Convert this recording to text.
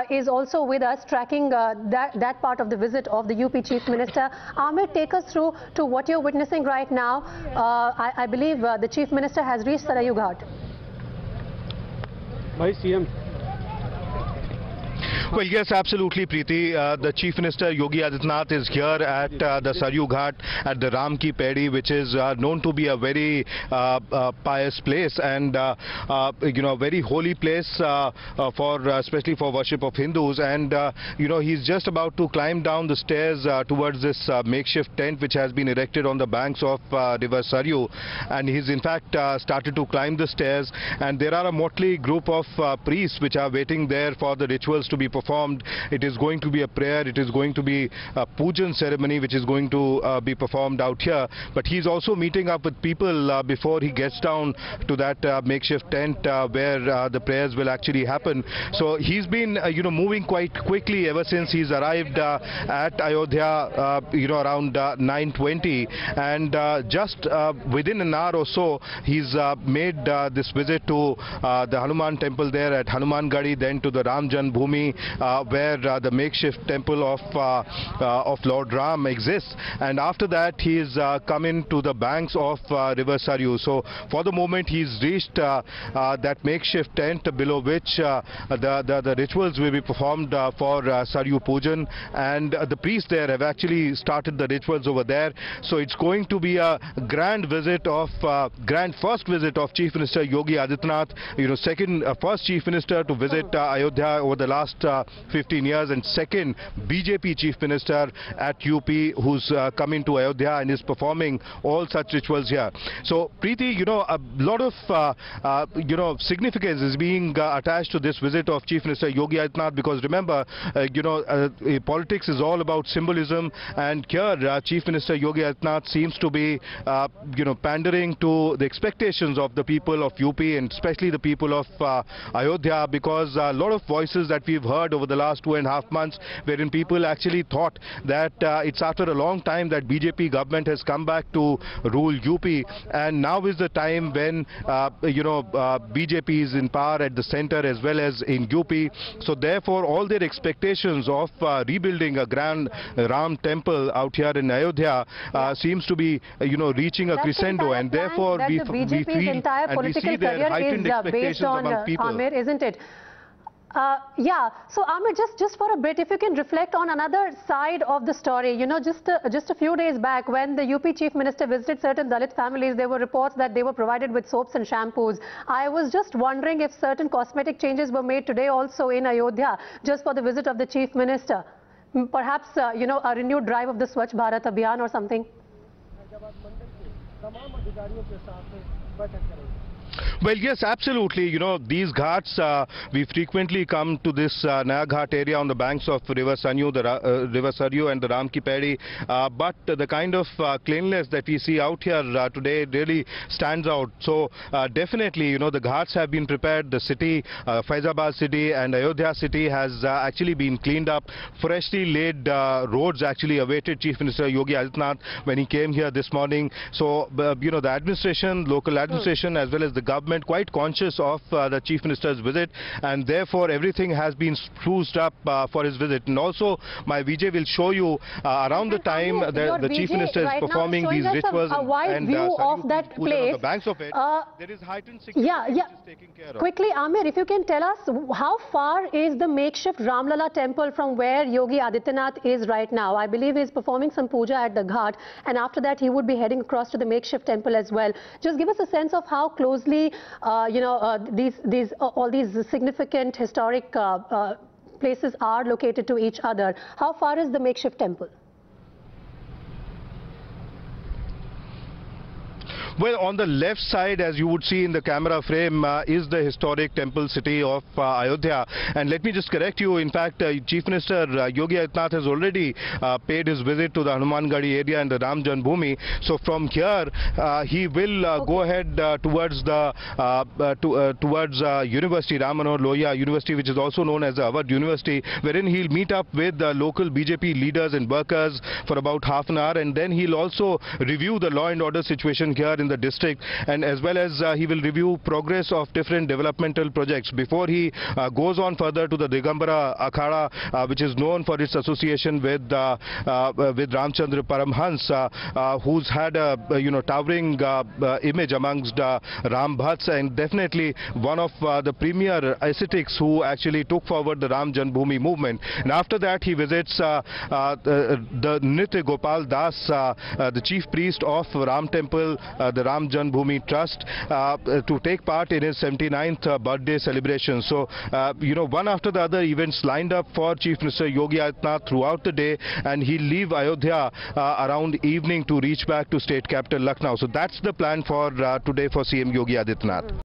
Is also with us tracking that part of the visit of the UP Chief Minister. Amir, take us through to what you're witnessing right now. I believe the Chief Minister has reached Sarayu Ghat. Bhai CM. Well, yes, absolutely, Preeti. The Chief Minister Yogi Adityanath is here at the Sarayu Ghat at the Ram Ki Paidi, which is known to be a very pious place and a very holy place especially for worship of Hindus. And he's just about to climb down the stairs towards this makeshift tent which has been erected on the banks of River Sarayu. And he's in fact started to climb the stairs. And there are a motley group of priests which are waiting there for the rituals to be performed. It is going to be a prayer, it is going to be a pujan ceremony which is going to be performed out here. But he's also meeting up with people before he gets down to that makeshift tent where the prayers will actually happen. So he's been moving quite quickly ever since he's arrived at Ayodhya around 9:20, and just within an hour or so he's made this visit to the Hanuman temple there at Hanuman Gadi, then to the Ram Janmabhoomi where the makeshift temple of Lord Ram exists, and after that he is come into the banks of River Sarayu. So for the moment he's reached that makeshift tent below which the rituals will be performed for Sarayu Pujan, and the priests there have actually started the rituals over there. So it's going to be a grand visit of first visit of Chief Minister Yogi Adityanath, first Chief Minister to visit Ayodhya over the last 15 years, and second BJP Chief Minister at UP who's coming to Ayodhya and is performing all such rituals here. So Preeti, a lot of significance is being attached to this visit of Chief Minister Yogi Adityanath, because remember, politics is all about symbolism, and here Chief Minister Yogi Adityanath seems to be pandering to the expectations of the people of UP and especially the people of Ayodhya, because a lot of voices that we've heard over the last 2.5 months wherein people actually thought that it's after a long time that BJP government has come back to rule UP, and now is the time when BJP is in power at the center as well as in UP. So therefore all their expectations of rebuilding a grand Ram temple out here in Ayodhya seems to be reaching a crescendo, and therefore we feel and we see their heightened expectations among people. Amir, isn't it? Yeah, so Amir, just for a bit, if you can reflect on another side of the story. Just a few days back when the UP Chief Minister visited certain Dalit families, there were reports that they were provided with soaps and shampoos. I was just wondering if certain cosmetic changes were made today also in Ayodhya just for the visit of the Chief Minister. Perhaps, a renewed drive of the Swachh Bharat Abhiyan or something. Well, yes, absolutely. These ghats, we frequently come to this Naya Ghat area on the banks of River Sarayu, River Sarayu and the Ram Ki Paidi. But the kind of cleanliness that we see out here today really stands out. So definitely, the ghats have been prepared. The city, Faizabad city and Ayodhya city has actually been cleaned up. Freshly laid roads actually awaited Chief Minister Yogi Adityanath when he came here this morning. So, the administration, local administration as well as the government quite conscious of the Chief Minister's visit, and therefore everything has been spruced up for his visit. And also my VJ will show you around the time the Chief Minister is performing these rituals and view of that place. On the banks of it, there is heightened security which is taken care of. Quickly, Amir, if you can tell us how far is the makeshift Ramlala temple from where Yogi Adityanath is right now? I believe he is performing some puja at the Ghat, and after that he would be heading across to the makeshift temple as well. Just give us a sense of how closely all these significant historic places are located to each other. How far is the makeshift temple? Well, on the left side, as you would see in the camera frame, is the historic temple city of Ayodhya. And let me just correct you. In fact, Chief Minister Yogi Adityanath has already paid his visit to the Hanuman Gadi area and the Ram Janmabhoomi. So from here, he will go ahead towards the University, Ram Manohar Lohia University, which is also known as the Awadh University, wherein he'll meet up with the local BJP leaders and workers for about half an hour, and then he'll also review the law and order situation here in the district, and as well as he will review progress of different developmental projects before he goes on further to the Digambara Akhada, which is known for its association with Ramchandra Paramhans, who's had a towering image amongst Ram Bhats, and definitely one of the premier ascetics who actually took forward the Ram Janmabhoomi movement. And after that he visits the Nritya Gopal Das, the chief priest of Ram Temple, the Ram Janmabhoomi Trust, to take part in his 79th birthday celebration. So, one after the other events lined up for Chief Minister Yogi Adityanath throughout the day, and he'll leave Ayodhya around evening to reach back to state capital Lucknow. So that's the plan for today for CM Yogi Adityanath.